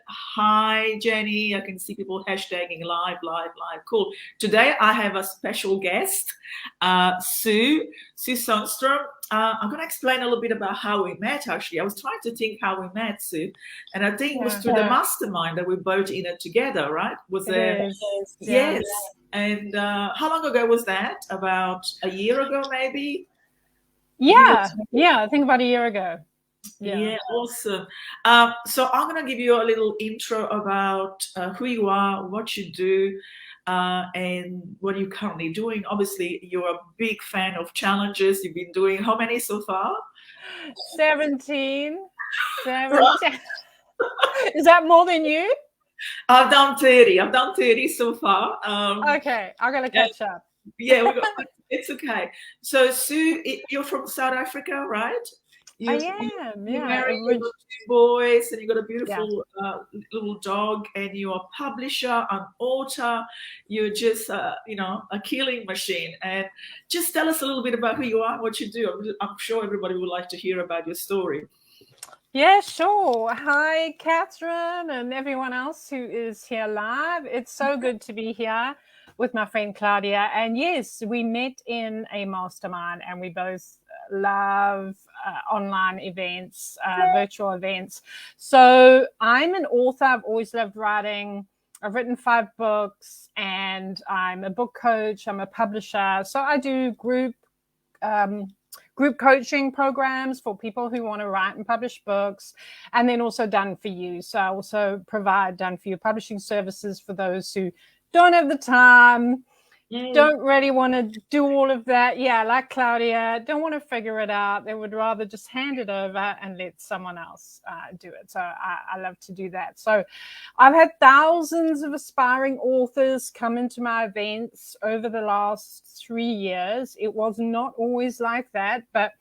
Hi, Jenny. I can see people hashtagging live, live, live. Cool. Today I have a special guest, Sue Sundstrom. I'm going to explain a little bit about how we met, actually. I was trying to think how we met, Sue. And I think it was through the mastermind that we both in it together, right? Was there? Yes. And how long ago was that? About a year ago, maybe? Yeah. I think about a year ago. Yeah, awesome. So I'm going to give you a little intro about who you are, what you do, and what you're currently doing. Obviously, you're a big fan of challenges. You've been doing how many so far? 17. Is that more than you? I've done 30. I've done 30 so far. Okay, I'm going to catch up. Yeah, it's okay. So, Sue, you're from South Africa, right? I am, You're married, you've got 2 boys, and you've got a beautiful little dog, and you're a publisher, an author. You're just, a killing machine. And just tell us a little bit about who you are and what you do. I'm sure everybody would like to hear about your story. Yeah, sure. Hi, Catherine, and everyone else who is here live. It's so good to be here with my friend Claudia. And yes, we met in a mastermind, and we both love online events, virtual events. So I'm an author. I've always loved writing. I've written 5 books, and I'm a book coach. I'm a publisher. So I do group coaching programs for people who want to write and publish books, and then also Done For You. So I also provide Done For You publishing services for those who don't have the time, don't really want to do all of that. Yeah, like Claudia, don't want to figure it out. They would rather just hand it over and let someone else do it. So I love to do that. So I've had thousands of aspiring authors come into my events over the last 3 years. It was not always like that, but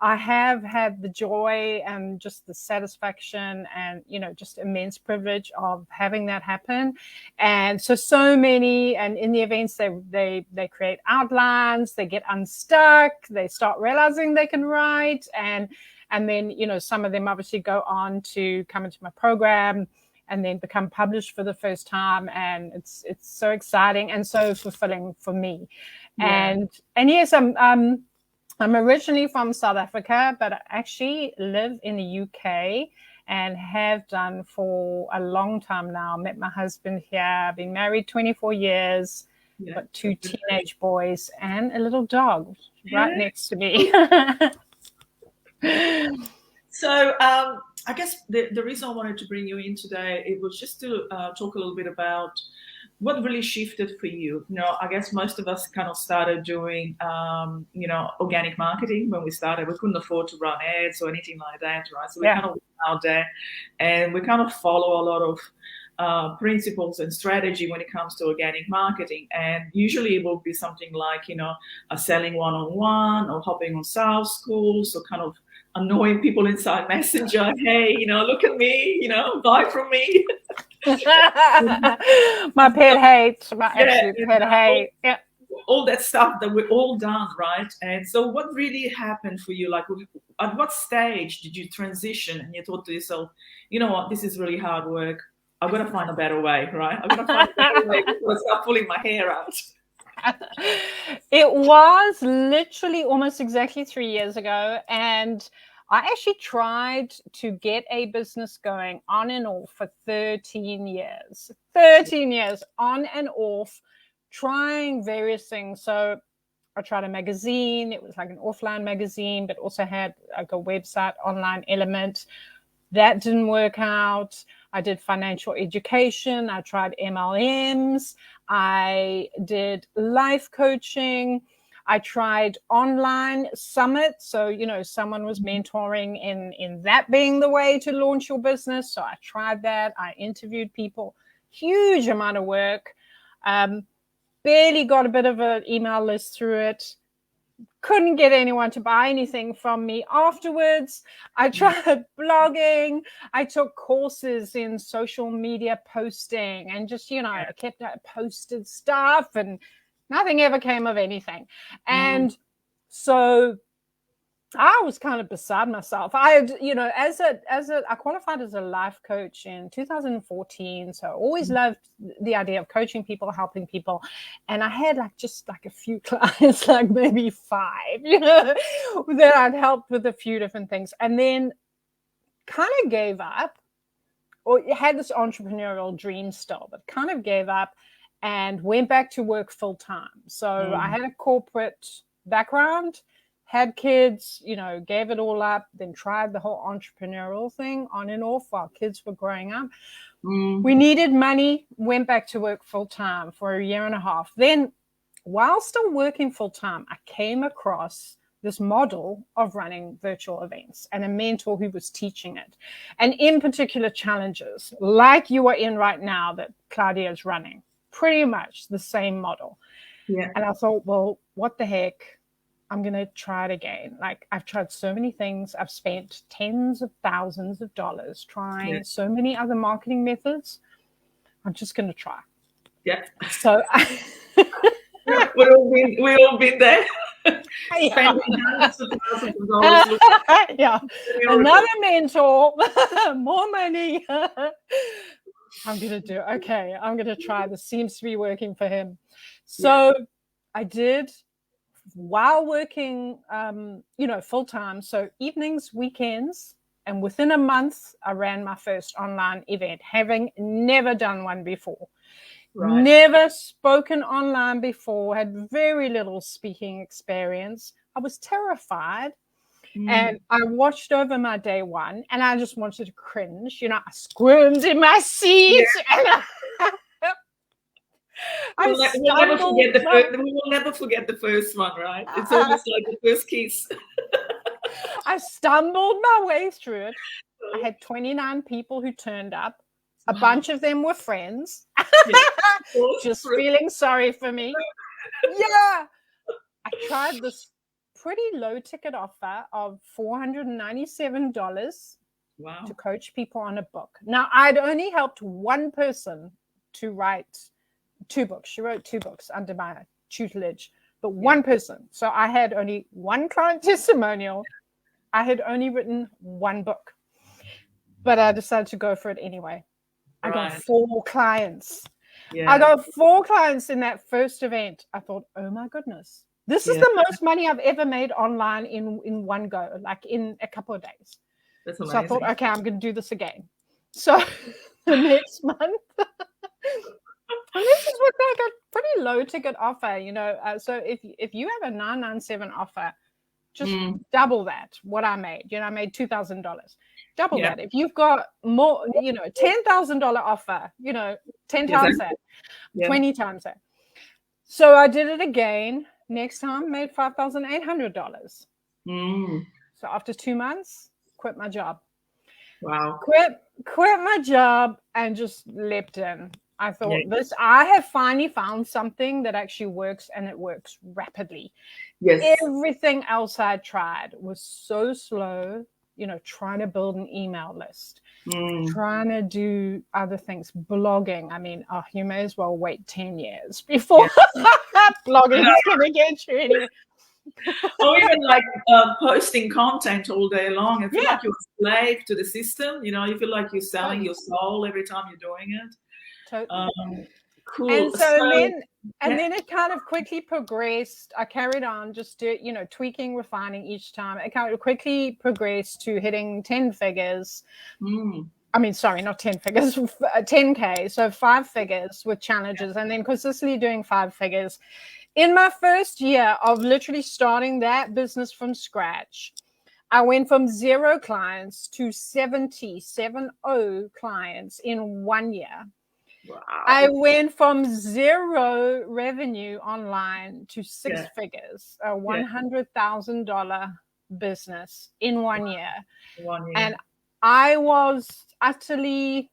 I have had the joy and just the satisfaction and, just immense privilege of having that happen. And so many, and in the events, they create outlines, they get unstuck, they start realizing they can write. And then, some of them obviously go on to come into my program and then become published for the first time. And it's so exciting and so fulfilling for me. Yeah. And yes, I'm originally from South Africa, but I actually live in the UK and have done for a long time now. Met my husband here, been married 24 years, got 2 teenage boys and a little dog right next to me. So I guess the reason I wanted to bring you in today, it was just to talk a little bit about what really shifted for you. I guess most of us kind of started doing, organic marketing when we started. We couldn't afford to run ads or anything like that, right? So we kind of went out there and we kind of follow a lot of principles and strategy when it comes to organic marketing. And usually it will be something like, a selling one-on-one or hopping on sales schools or kind of annoying people inside Messenger. Hey, look at me, buy from me. My pet hates, my absolute pet hate. Yeah. All that stuff that we're all done, right? And so what really happened for you? Like, at what stage did you transition and you thought to yourself, you know what, this is really hard work. I've got to find a better way, right? I've got to find a better way before I start pulling my hair out. It was literally almost exactly 3 years ago. And I actually tried to get a business going on and off for 13 years. 13 years on and off, trying various things. So I tried a magazine. It was like an offline magazine, but also had like a website online element. That didn't work out. I did financial education. I tried MLMs. I did life coaching. I tried online summits. So, someone was mentoring in that being the way to launch your business. So I tried that. I interviewed people, huge amount of work. Barely got a bit of an email list through it. Couldn't get anyone to buy anything from me afterwards. I tried blogging. I took courses in social media posting and just, I kept posted stuff and nothing ever came of anything. And so I was kind of beside myself. I had, I qualified as a life coach in 2014. So I always loved the idea of coaching people, helping people. And I had just a few clients, like maybe 5, that I'd helped with a few different things. And then kind of gave up, or had this entrepreneurial dream still, but kind of gave up and went back to work full time. So I had a corporate background, had kids, gave it all up, then tried the whole entrepreneurial thing on and off while kids were growing up. We needed money, went back to work full time for a year and a half. Then while still working full time, I came across this model of running virtual events and a mentor who was teaching it. And in particular challenges like you are in right now that Claudia is running, pretty much the same model. Yeah. And I thought, well, what the heck? I'm going to try it again. Like, I've tried so many things. I've spent tens of thousands of dollars trying so many other marketing methods. I'm just going to try. Yeah. So we all been there. Yeah. Spending hundreds of thousands of dollars. Yeah. Another mentor, more money. I'm going to do, okay, I'm going to try. This seems to be working for him. So I did, while working, full time. So evenings, weekends, and within a month, I ran my first online event, having never done one before. Right. Never spoken online before, had very little speaking experience. I was terrified. And I watched over my day one and I just wanted to cringe. I squirmed in my seat. Yeah. And we will never forget the first one, right? It's almost like the first kiss. I stumbled my way through it. I had 29 people who turned up. A bunch of them were friends. Just feeling sorry for me. Yeah. I tried this pretty low ticket offer of $497 to coach people on a book. Now, I'd only helped one person to write 2 books. She wrote 2 books under my tutelage, but one person. So I had only one client testimonial. I had only written 1 book, but I decided to go for it anyway. I got 4 clients. Yeah. I got 4 clients in that first event. I thought, oh my goodness, this is the most money I've ever made online in one go, like in a couple of days. That's amazing. So I thought, okay, I'm going to do this again. So the next month, and this is what they got, pretty low ticket offer, so if you have a $997 offer, just double that, what I made. I made $2,000. Double that. If you've got more, $10,000 offer, 10 times that, 20 times that. So I did it again. Next time, made $5,800. So after 2 months, quit my job. Wow. Quit my job and just leapt in. I thought I have finally found something that actually works, and it works rapidly. Yes. Everything else I tried was so slow, trying to build an email list, trying to do other things, blogging. I mean, you may as well wait 10 years before blogging is going to get you anywhere. Or even posting content all day long. I feel like you're a slave to the system. You feel like you're selling your soul every time you're doing it. Totally. Cool. And then it kind of quickly progressed. I carried on just tweaking, refining each time. It kind of quickly progressed to hitting 10 figures. I mean, sorry, not 10 figures, 10K. So 5 figures with challenges, and then consistently doing 5 figures. In my first year of literally starting that business from scratch, I went from 0 clients to 70 clients in 1 year. Wow. I went from 0 revenue online to 6 figures, a $100,000 business in 1 year. And I was utterly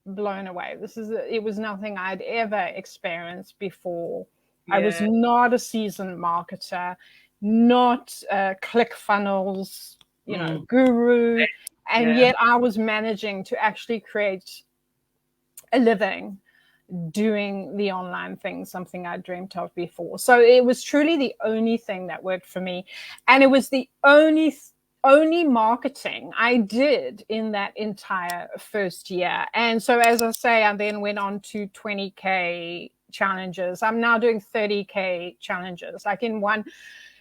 blown away. It was nothing I'd ever experienced before. I was not a seasoned marketer, not ClickFunnels, guru. And yet I was managing to actually create a living doing the online thing, something I dreamt of before. So it was truly the only thing that worked for me. And it was the only marketing I did in that entire first year. And so, as I say, I then went on to 20K challenges. I'm now doing 30K challenges. Like in one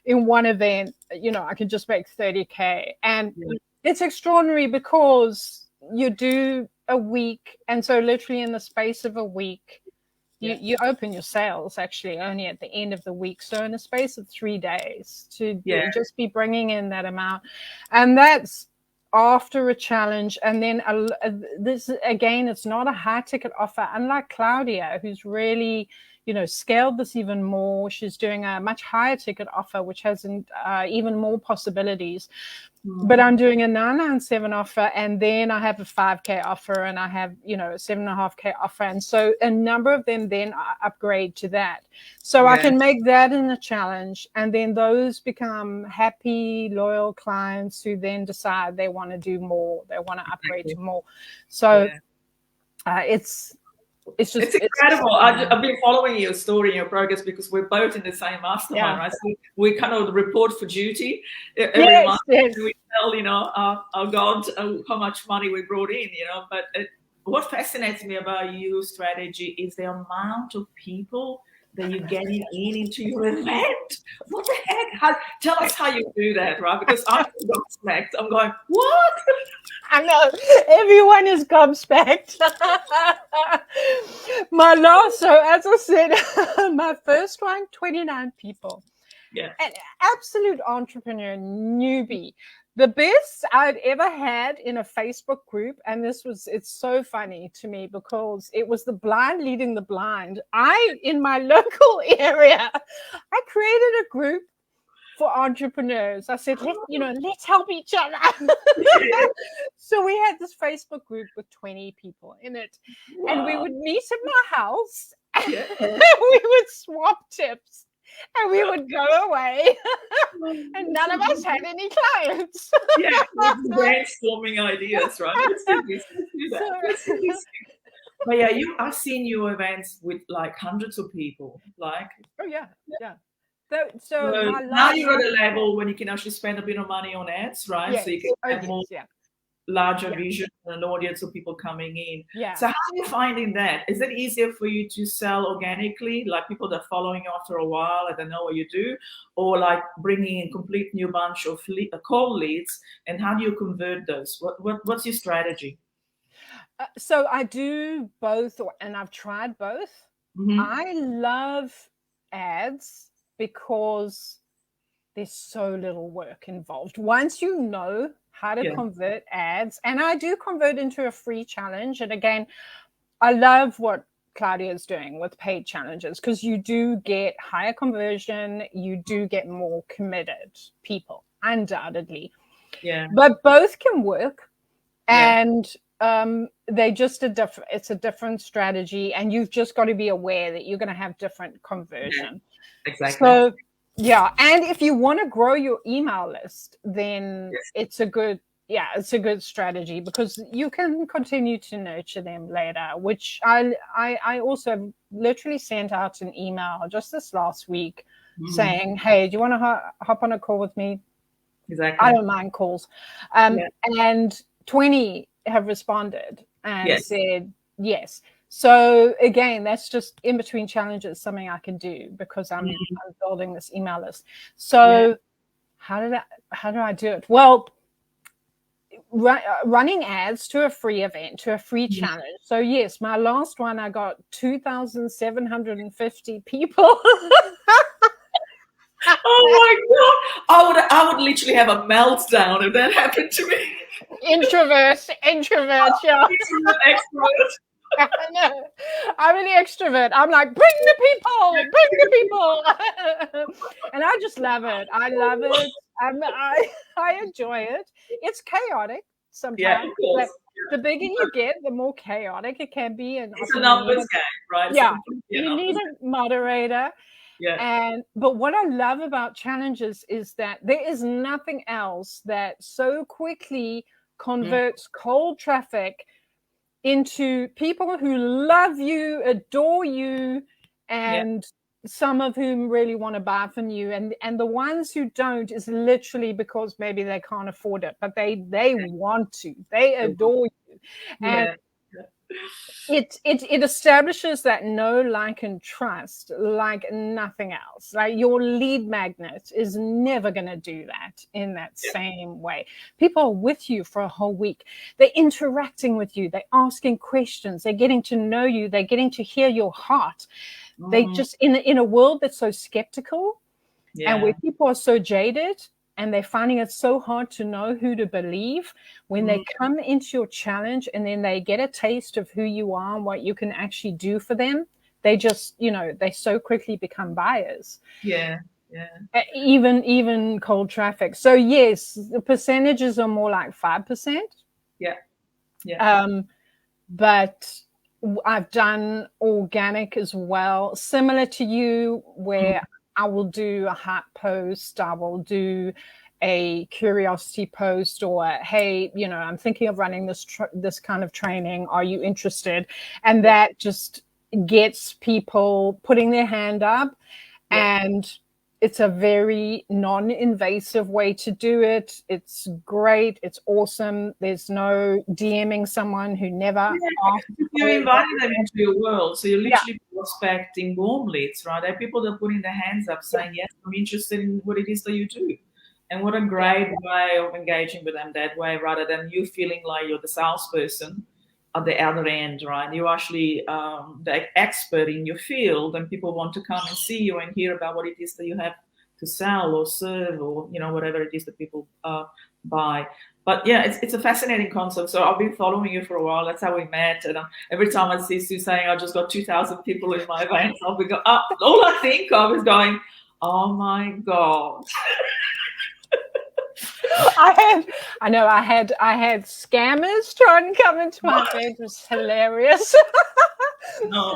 event, I can just make 30K. And it's extraordinary because you do a week. And so literally in the space of a week, you open your sales actually only at the end of the week. So in the space of 3 days to just be bringing in that amount. And that's after a challenge. And then this, again, it's not a high ticket offer. Unlike Claudia, who's really, scaled this even more. She's doing a much higher ticket offer, which has even more possibilities. But I'm doing a 997 offer, and then I have a 5K offer, and I have, a 7.5K offer. And so a number of them then upgrade to that. So I can make that in a challenge, and then those become happy, loyal clients who then decide they want to do more. They want to upgrade to more. So it's incredible. I've been following your story and your progress because we're both in the same mastermind, right? So we kind of report for duty every month. Yes. We tell, our God, how much money we brought in, But what fascinates me about your strategy is the amount of people that you're getting into your event. What the heck? Tell us how you do that, right? Because I'm gobsmacked. I'm going, what? I know. Everyone is gobsmacked. So as I said, my first one, 29 people. Yeah. An absolute entrepreneur newbie. The best I'd ever had in a Facebook group, and it's so funny to me because it was the blind leading the blind. In my local area, I created a group for entrepreneurs. I said, let's help each other. So we had this Facebook group with 20 people in it. Wow. And we would meet at my house. Yeah. We would swap tips. And we would go away, and none of us had any clients. Yeah, brainstorming ideas, right? Let's do that. But yeah, I've seen your events with like hundreds of people. Like, oh yeah. So now you're at a level when you can actually spend a bit of money on ads, right? Yes. So you can have more larger vision and an audience of people coming in. Yeah. So how are you finding that? Is it easier for you to sell organically, like people that are following you after a while and they know what you do, or like bringing in complete new bunch of cold leads? And how do you convert those? What's your strategy? So I do both, and I've tried both. Mm-hmm. I love ads because there's so little work involved. Once you know how to convert ads, and I do convert into a free challenge. And again, I love what Claudia is doing with paid challenges because you do get higher conversion, you do get more committed people, undoubtedly. Yeah. But both can work, and they just it's a different strategy, and you've just got to be aware that you're going to have different conversion. Yeah, exactly. So yeah, and if you want to grow your email list, then it's a good strategy because you can continue to nurture them later, which I also literally sent out an email just this last week saying, hey, do you want to hop on a call with me? Exactly. I don't mind calls. And 20 have responded and said yes. So again, that's just in between challenges, something I can do because I'm building this email list. So how do I do it? Well, running ads to a free event, to a free challenge. So yes, my last one, I got 2,750 people. Oh my God. I would literally have a meltdown if that happened to me. Introvert, yeah. Extrovert. I know. I'm an extrovert. I'm like, bring the people. And I just love it. I love it. I enjoy it. It's chaotic sometimes. Yeah, of course. The bigger you get, the more chaotic it can be. And it's a numbers game, right? Yeah. You need a moderator. Yeah. But what I love about challenges is that there is nothing else that so quickly converts cold traffic into people who love you, adore you, and some of whom really want to buy from you, and the ones who don't is literally because maybe they can't afford it, but they want to, they adore you. And it establishes that know, like, and trust like nothing else. Like, your lead magnet is never going to do that in that same way. People are with you for a whole week. They're interacting with you. They're asking questions. They're getting to know you. They're getting to hear your heart. They just, in a world that's so skeptical and where people are so jaded, and they're finding it so hard to know who to believe, when they come into your challenge and then they get a taste of who you are and what you can actually do for them, they just, they so quickly become buyers. Even cold traffic. So yes, the percentages are more like 5%. But I've done organic as well, similar to you, where I will do a heart post, I will do a curiosity post, or hey, I'm thinking of running this kind of training. Are you interested? And that just gets people putting their hand up, and it's a very non-invasive way to do it. It's great. It's awesome. There's no DMing someone who never asked. You invited them into your world. So you're literally prospecting warm leads, right? There are people that are putting their hands up saying, yes, I'm interested in what it is that you do. And what a great way of engaging with them that way, rather than you feeling like you're the salesperson at the other end, right? You're actually the expert in your field, and people want to come and see you and hear about what it is that you have to sell or serve, or whatever it is that people buy. But it's a fascinating concept. So I've been following you for a while. That's how we met. And every time I see Sue saying, I just got 2,000 people in my events, I'll be going, all I think of is going, oh my God. I had scammers trying to come into my event. It was hilarious.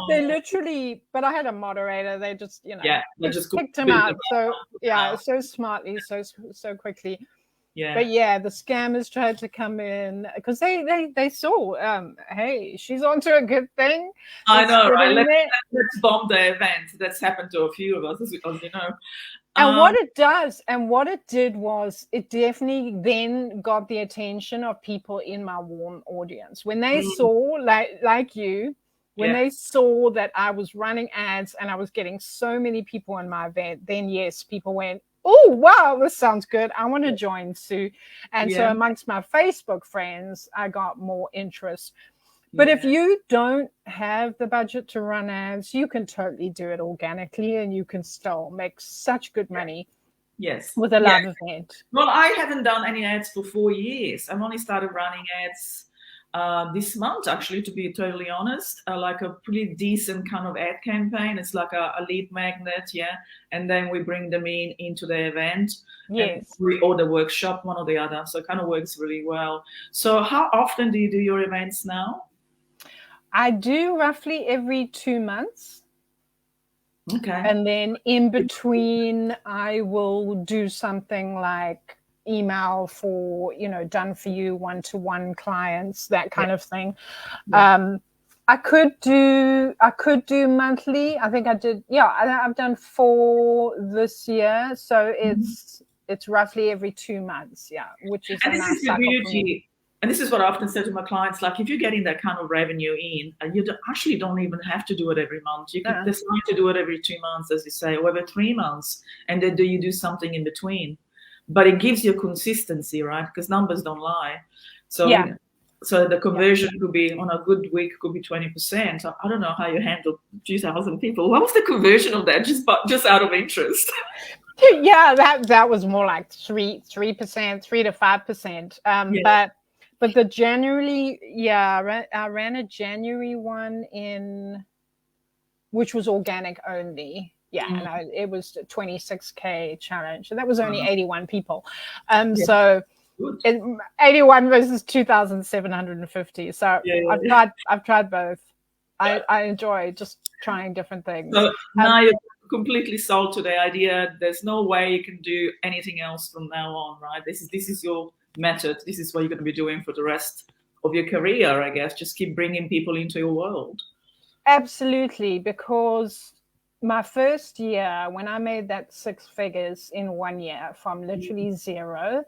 They literally, but I had a moderator. They just, they just picked him out. So so smartly, so quickly. But the scammers tried to come in because they saw, hey, she's onto a good thing. I know, right? Let's bomb the event. That's happened to a few of us, as you know. And what it does, and what it did was, it definitely then got the attention of people in my warm audience. When they saw, like you, when they saw that I was running ads and I was getting so many people in my event, then yes, people went, oh, wow, this sounds good. I want to join Sue. And so amongst my Facebook friends, I got more interest. But if you don't have the budget to run ads, you can totally do it organically, and you can still make such good money with a live event. Well, I haven't done any ads for 4 years. I've only started running ads this month, actually, to be totally honest, like a pretty decent kind of ad campaign. It's like a lead magnet, and then we bring them into the event. Or the workshop, one or the other. So it kind of works really well. So how often do you do your events now? I do roughly every 2 months. Okay. And then in between, I will do something like email for, done for you, one-to-one clients, that kind of thing. I could do monthly. I think I did. I've done 4 this year. So it's roughly every 2 months. Which is a nice cycle for me. And this is what I often say to my clients, like, if you're getting that kind of revenue in, you actually don't even have to do it every month. You can decide to do it every 2 months, as you say, or every 3 months, and then you do something in between. But it gives you consistency, right? Because numbers don't lie. So so the conversion could be, on a good week, could be 20%. I don't know how you handle 2,000 people. What was the conversion of that, just out of interest? That was more like 3%, 3 to 5%. But the January, I ran a January one which was organic only. And it was a 26K challenge. And that was only 81 people. So 81 versus 2,750. So I've tried both. I enjoy just trying different things. So now you're completely sold to the idea. There's no way you can do anything else from now on, right? This is your method. This is what you're going to be doing for the rest of your career, I guess. Just keep bringing people into your world. Absolutely, because my first year, when I made that 6 figures in 1 year from literally zero,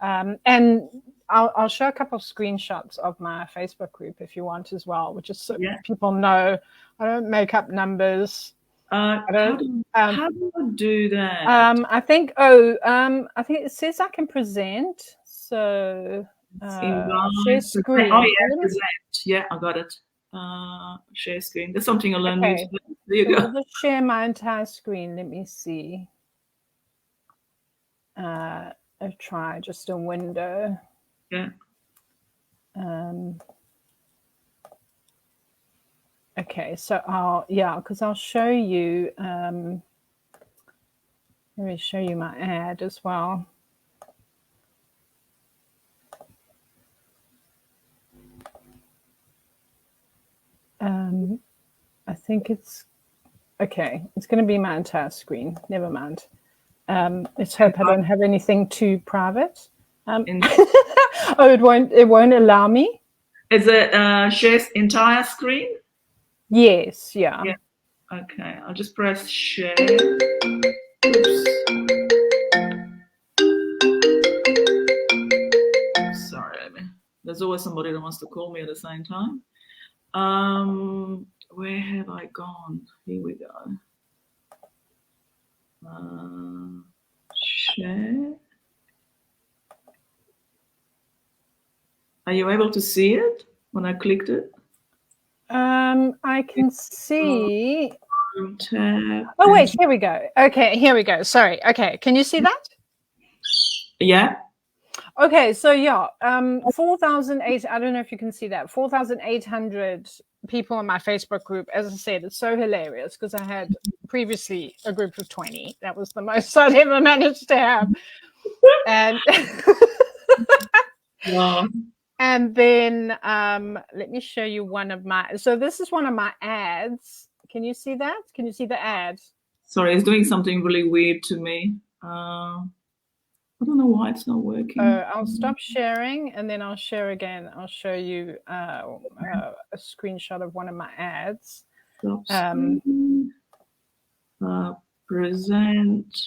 and I'll show a couple of screenshots of my Facebook group if you want as well, which is so people know I don't make up numbers. How do I do that? I think it says I can present. So share screen. Oh yeah, present. Yeah, I got it. Share screen. There's something I learned. Okay. There you go. I'll just share my entire screen. Let me see. I'll try just a window. Yeah. Okay, so because I'll show you. Let me show you my ad as well. I think it's okay. It's going to be my entire screen. Never mind. Let's hope I don't have anything too private. Oh, it won't allow me. Is it share entire screen? Yes. Yeah. Okay. I'll just press share. Oops. Sorry. There's always somebody that wants to call me at the same time. Where have I gone? Here we go. Share. Are you able to see it when I clicked it? I can see. Tab. Oh wait, here we go. Okay, here we go. Sorry. Okay, can you see that? Yeah. Okay, so 4,800. I don't know if you can see that. 4,800 people in my Facebook group. As I said, it's so hilarious because I had previously a group of 20. That was the most I'd ever managed to have. And Wow. And then let me show you one of my. So this is one of my ads. Can you see that? Can you see the ad? Sorry, it's doing something really weird to me. I don't know why it's not working. I'll stop sharing and then I'll share again. I'll show you a screenshot of one of my ads. Present.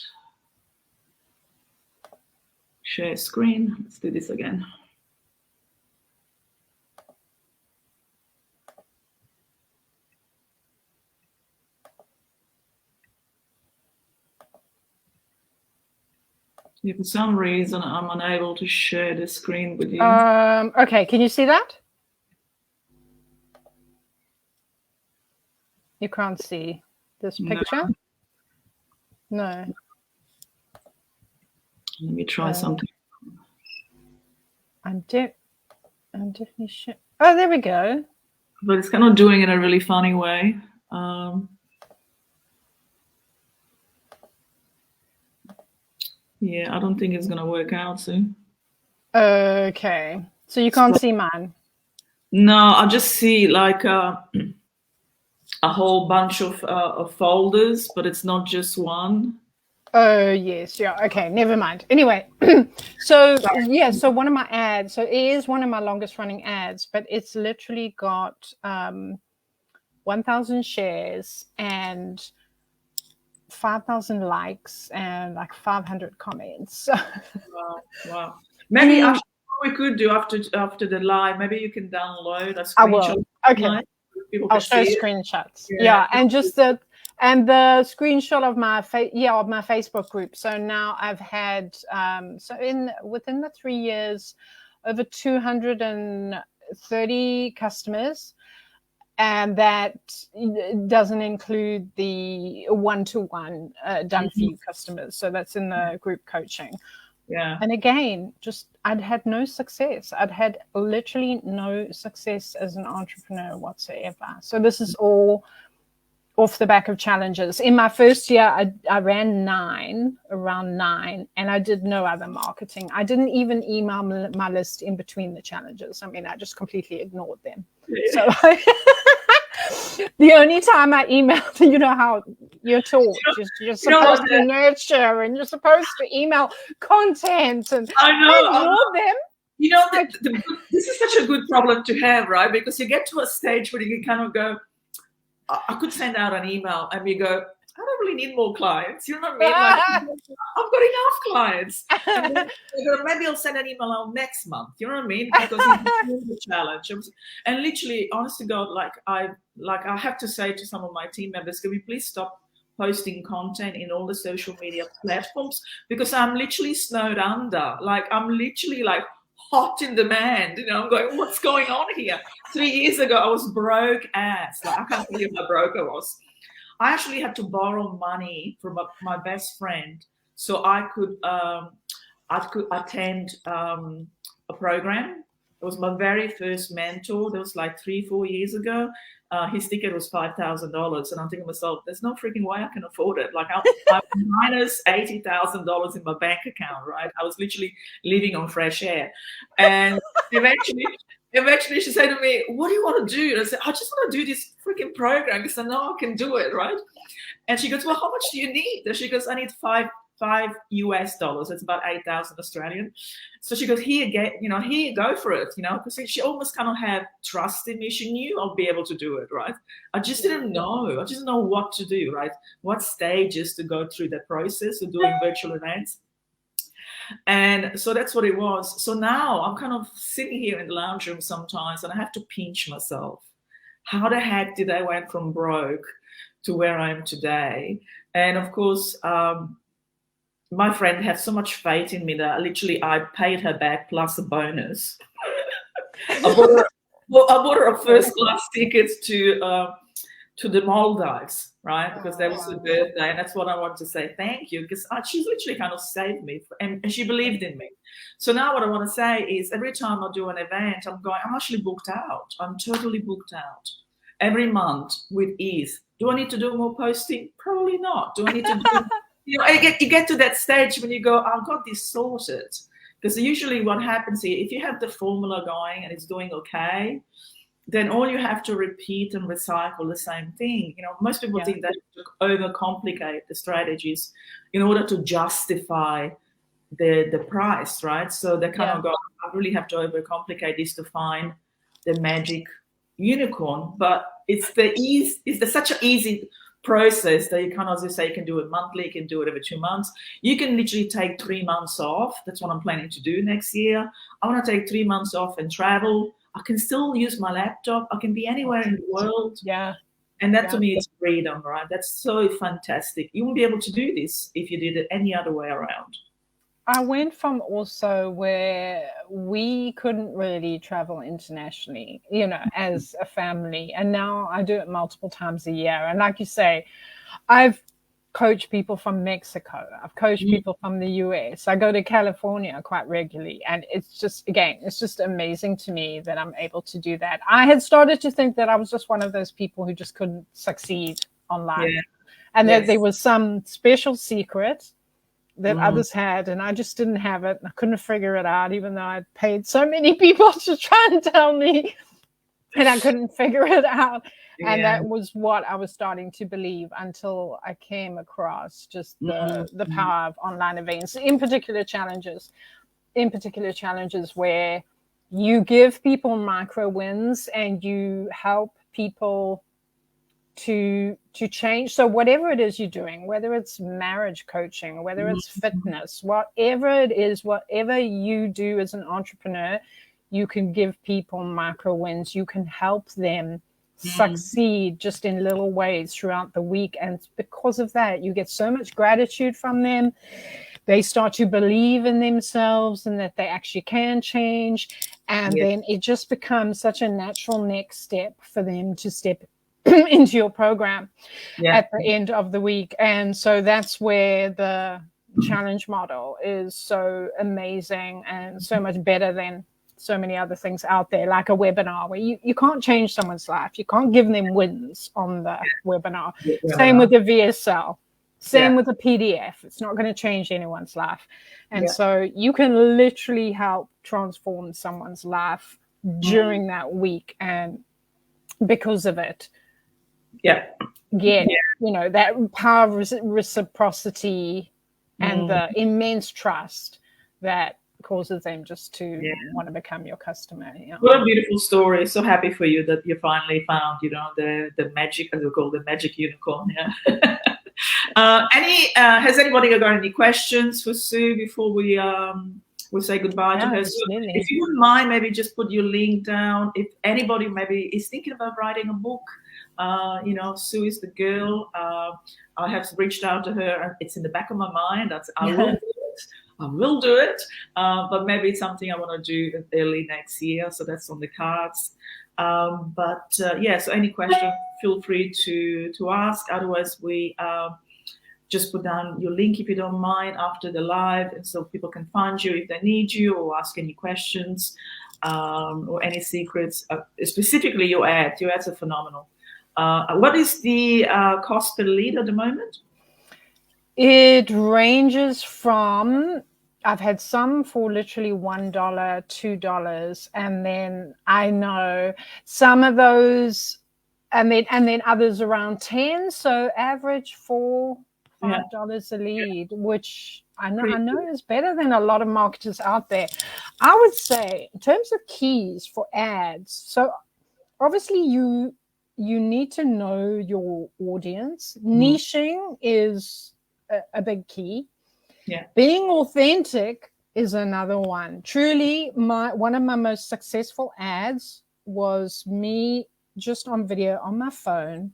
Share screen. Let's do this again. Yeah, for some reason, I'm unable to share the screen with you. Okay, can you see that? You can't see this picture? No. Let me try something. I'm definitely sure. Oh, there we go. But it's kind of doing it in a really funny way. Yeah, I don't think it's gonna work out soon. Okay, so you can't see mine. No, I just see like a whole bunch of folders, but it's not just one. Oh yes, yeah. Okay, never mind. Anyway, so so one of my ads. So it is one of my longest running ads, but it's literally got 1,000 shares and 5,000 likes and like 500 comments. Wow. Maybe what we could do after the live, maybe you can download a screenshot. Okay. I'll show screenshots. Yeah, and just the screenshot of my Facebook group. So now I've had within the 3 years over 230 customers. And that doesn't include the one-to-one done for you customers. So that's in the group coaching. Yeah. And again, I'd had no success. I'd had literally no success as an entrepreneur whatsoever. So this is all off the back of challenges. In my first year, I ran around nine, and I did no other marketing. I didn't even email my list in between the challenges. I mean, I just completely ignored them. So the only time I emailed, you know how you're taught, you're supposed to nurture and you're supposed to email content, and I know. I ignored them. You know, this is such a good problem to have, right? Because you get to a stage where you can kind of go, I could send out an email and you go, I don't really need more clients. You know what I mean? Like, I've got enough clients. And then maybe I'll send an email out next month. You know what I mean? Because it's a challenge. And literally, honest to God, I have to say to some of my team members, can we please stop posting content in all the social media platforms? Because I'm literally snowed under. Like, I'm literally like hot in demand. You know, I'm going, what's going on here? 3 years ago, I was broke ass. Like, I can't believe how broke I was. I actually had to borrow money from my best friend so I could attend a program. It was my very first mentor. That was like 3-4 years ago. His ticket was $5,000, and I'm thinking to myself, there's no freaking way I can afford it. Like, I'm minus $80,000 in my bank account, right? I was literally living on fresh air, and eventually she said to me, what do you want to do? And I said, I just want to do this freaking program because I know I can do it, right? And she goes, well, how much do you need? And she goes, I need five US dollars. It's about 8,000 Australian. So she goes, here, go for it, because she almost kind of had trust in me. She knew I'll be able to do it, right? I just didn't know. I just didn't know what to do, right? What stages to go through that process of doing virtual events. And so that's what it was. So now I'm kind of sitting here in the lounge room sometimes and I have to pinch myself. How the heck did I went from broke to where I am today? And of course, my friend had so much faith in me that I paid her back plus a bonus. I bought her a first class ticket to the Maldives, right? Because that was her birthday, and that's what I wanted to say thank you, because she's literally kind of saved me, and she believed in me. So now what I want to say is every time I do an event, I'm actually booked out. I'm totally booked out every month with ease. Do I need to do more posting? Probably not. Do I need to do you get to that stage when you go, I've got this sorted. Because usually what happens here, if you have the formula going and it's doing okay, then all you have to repeat and recycle the same thing. Most people think that you overcomplicate the strategies in order to justify the price, right? So they kind of go, I really have to overcomplicate this to find the magic unicorn. But it's such an easy process that you can, as you say, you can do it monthly, you can do it every 2 months. You can literally take 3 months off. That's what I'm planning to do next year. I want to take 3 months off and travel. I can still use my laptop. I can be anywhere in the world. Yeah. And that to me is freedom, right? That's so fantastic. You won't be able to do this if you did it any other way around. I went from also where we couldn't really travel internationally, as a family. And now I do it multiple times a year. And like you say, I've coached people from Mexico. I've coached people from the US. I go to California quite regularly. And it's just amazing to me that I'm able to do that. I had started to think that I was just one of those people who just couldn't succeed online. Yeah. And that there was some special secret that others had, and I just didn't have it. I couldn't figure it out, even though I'd paid so many people to try and tell me, and I couldn't figure it out. Yeah. And that was what I was starting to believe until I came across just the power of online events, in particular challenges where you give people micro wins and you help people to change. So whatever it is you're doing, whether it's marriage coaching, whether it's fitness, whatever it is, whatever you do as an entrepreneur, you can give people micro wins. You can help them succeed just in little ways throughout the week. And because of that, you get so much gratitude from them. They start to believe in themselves and that they actually can change. And then it just becomes such a natural next step for them to step into your program at the end of the week. And so that's where the challenge model is so amazing and so much better than so many other things out there, like a webinar where you can't change someone's life. You can't give them wins on the webinar. Same with the VSL. Same with the PDF. It's not going to change anyone's life. And so you can literally help transform someone's life during that week. And because of it, that power of reciprocity and the immense trust that causes them just to want to become your customer. Yeah. What a beautiful story. So happy for you that you finally found, the magic, as we call the magic unicorn. Yeah. Has anybody got any questions for Sue before we say goodbye to her? Absolutely. If you wouldn't mind, maybe just put your link down. If anybody maybe is thinking about writing a book, Sue is the girl. I have reached out to her. It's in the back of my mind. I will do it. But maybe it's something I want to do early next year. So that's on the cards. So any question, feel free to ask. Otherwise, we just put down your link if you don't mind after the live, and so people can find you if they need you or ask any questions or any secrets. Specifically, your ads. Your ads are phenomenal. What is the cost per lead at the moment? It ranges from, I've had some for literally $1, $2, and then I know some of those, and then others around 10. So average $4, $5 a lead, which I know is better than a lot of marketers out there. I would say in terms of keys for ads, so obviously you need to know your audience. Niching is a big key. Yeah. Being authentic is another one. Truly, one of my most successful ads was me just on video on my phone,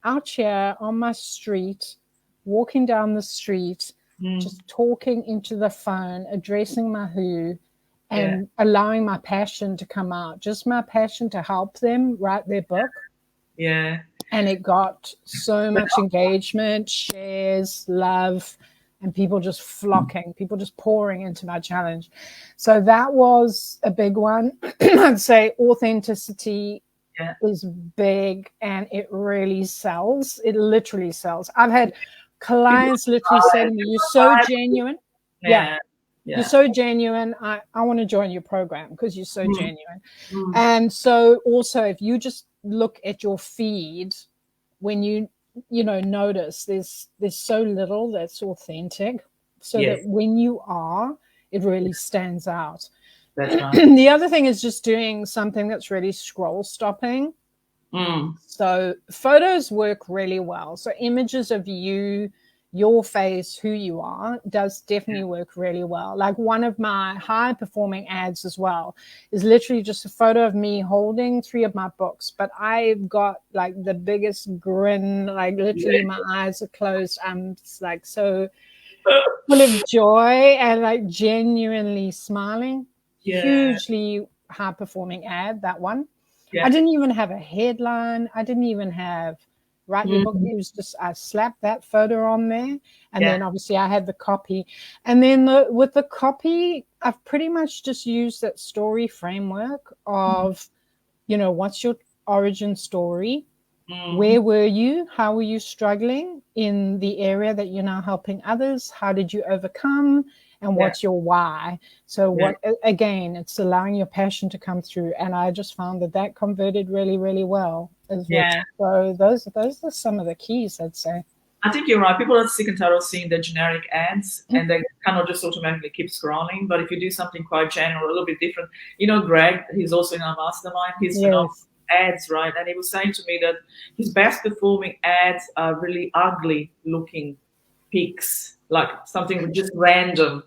out here on my street, walking down the street, just talking into the phone, addressing my who, and allowing my passion to come out. Just my passion to help them write their book. Yeah. And it got so much engagement, shares, love, and people just flocking, people just pouring into my challenge. So that was a big one. I'd say authenticity is big, and it really sells. It literally sells. I've had clients literally say to me, "You're so genuine." Yeah. You're so genuine. I want to join your program because you're so genuine. And so also, if you just look at your feed, when you notice there's so little that's authentic, so that when you are, it really stands out. That's right. The other thing is just doing something that's really scroll stopping. So photos work really well. So images of you, your face, who you are, does definitely work really well. Like one of my high performing ads as well is literally just a photo of me holding 3 of my books, but I've got like the biggest grin, like literally my eyes are closed. I'm just like so full of joy and like genuinely smiling. Hugely high performing ad, that one. I didn't even have a headline. I didn't even have write your book. It was just, I slapped that photo on there, and then obviously I had the copy. And then with the copy, I've pretty much just used that story framework of, what's your origin story? Where were you? How were you struggling in the area that you're now helping others? How did you overcome? And what's your why? So again, it's allowing your passion to come through. And I just found that converted really, really well as well. So those are some of the keys, I'd say. I think you're right. People are sick and tired of seeing the generic ads, and they kind of just automatically keep scrolling. But if you do something quite general, a little bit different, Greg, he's also in our mastermind. He's phenomenal ads, right? And he was saying to me that his best performing ads are really ugly looking pics, like something just random.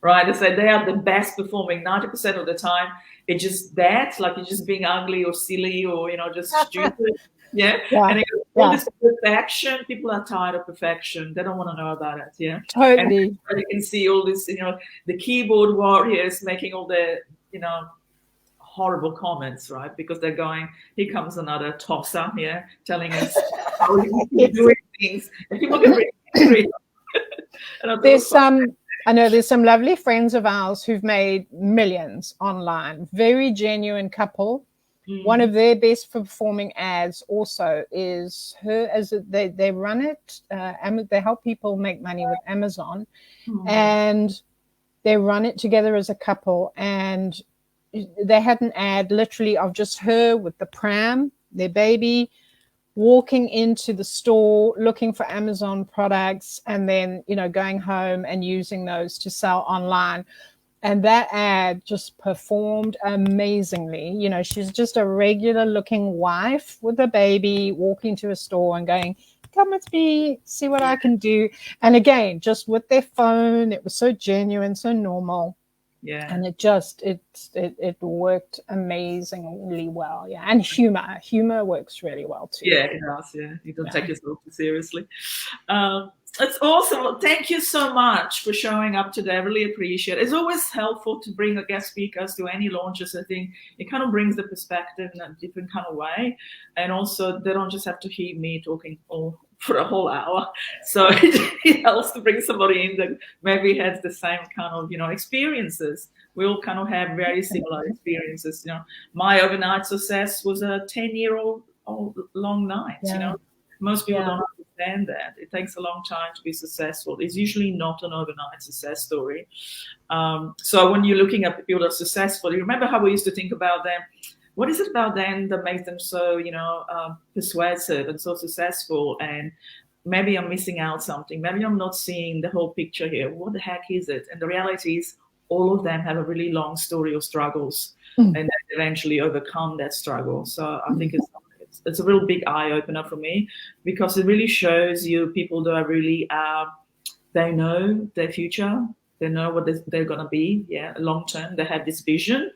Right, they say they are the best performing 90% of the time. It's just that, like you're just being ugly or silly or just stupid. And all this perfection. People are tired of perfection. They don't want to know about it. Totally. And you can see all this, the keyboard warriors making all the, horrible comments, right? Because they're going, here comes another tosser here telling us how we're doing things, and people get really angry. I know there's some lovely friends of ours who've made millions online. Very genuine couple. One of their best performing ads also is her, as they run it. They help people make money with Amazon, and they run it together as a couple. And they had an ad literally of just her with the pram, their baby, walking into the store, looking for Amazon products, and then, going home and using those to sell online. And that ad just performed amazingly. You know, she's just a regular looking wife with a baby walking to a store and going, come with me, see what I can do. And again, just with their phone, it was so genuine, so normal. Yeah. And it worked amazingly well. Yeah. And humor works really well too. Yeah, it does. Yeah. You don't take yourself too seriously. It's awesome. Well, thank you so much for showing up today. I really appreciate it. It's always helpful to bring a guest speakers to any launches. I think it kind of brings the perspective in a different kind of way. And also they don't just have to hear me talking for a whole hour. So it helps to bring somebody in that maybe has the same kind of, experiences. We all kind of have very similar experiences. My overnight success was a 10-year-old long night, Most people don't understand that. It takes a long time to be successful. It's usually not an overnight success story. So when you're looking at people that are successful, you remember how we used to think about them? What is it about them that makes them so, persuasive and so successful? And maybe I'm missing out something. Maybe I'm not seeing the whole picture here. What the heck is it? And the reality is all of them have a really long story of struggles and they eventually overcome that struggle. So I think it's a real big eye opener for me, because it really shows you people that are really, they know their future. They know what they're going to be, long term. They have this vision,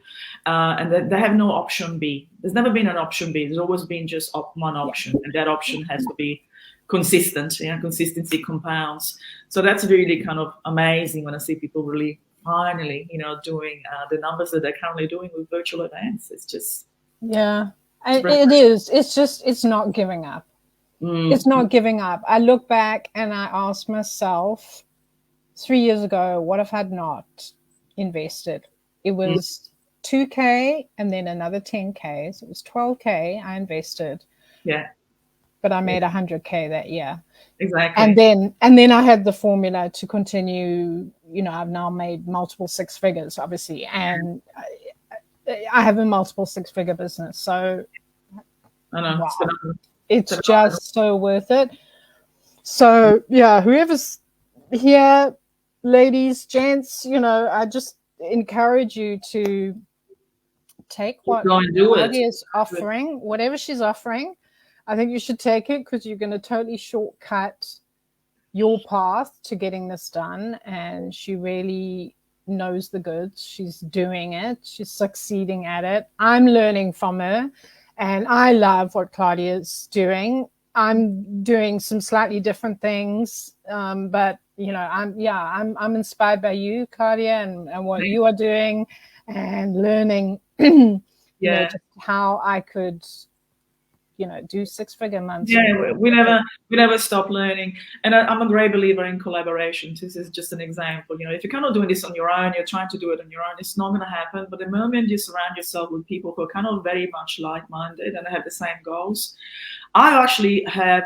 and they have no option B. There's never been an option B. There's always been just one option, and that option has to be consistent. Consistency compounds. So that's really kind of amazing when I see people really finally, doing the numbers that they're currently doing with virtual events. It's just it is. It's not giving up. It's not giving up. I look back and I ask myself, 3 years ago, what if I'd not invested? It was $2K and then another $10K. So it was $12K I invested. Yeah. But I made $100K that year. Exactly. And then I had the formula to continue. I've now made multiple six figures, obviously. And I have a multiple six-figure business. So I know. Wow. It's just so worth it. So whoever's here, ladies, gents, I just encourage you to take what Claudia's offering, whatever she's offering. I think you should take it, because you're going to totally shortcut your path to getting this done. And she really knows the goods. She's doing it. She's succeeding at it. I'm learning from her, and I love what Claudia's doing. I'm doing some slightly different things, but I'm inspired by you, Claudia, and what you are doing, and learning just how I could do six-figure months. We never stop learning. And I'm a great believer in collaborations. This is just an example. If you're kind of doing this on your own, you're trying to do it on your own, it's not going to happen. But the moment you surround yourself with people who are kind of very much like-minded and have the same goals, I actually have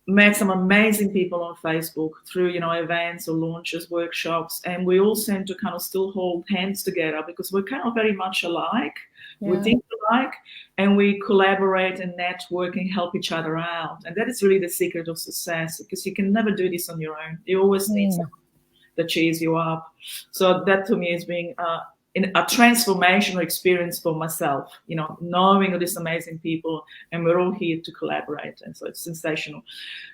met some amazing people on Facebook through, events or launches, workshops, and we all seem to kind of still hold hands together because we're kind of very much alike. We think alike, and we collaborate and network and help each other out. And that is really the secret of success, because you can never do this on your own. You always need someone that cheers you up. So that to me is being a transformational experience for myself, knowing all these amazing people, and we're all here to collaborate. And so it's sensational.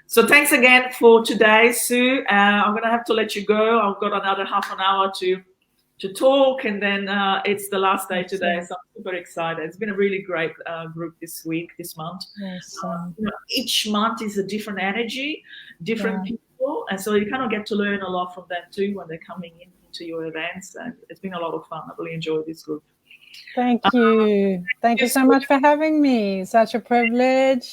So thanks again for today, Sue. I'm going to have to let you go. I've got another half an hour to talk, and then it's the last day today, so I'm super excited. It's been a really great group this month. Yes. Each month is a different energy, different people, and so you kind of get to learn a lot from them too when they're coming into your events, and it's been a lot of fun. I really enjoyed this group. Thank you. Thank you so much for having me. Such a privilege.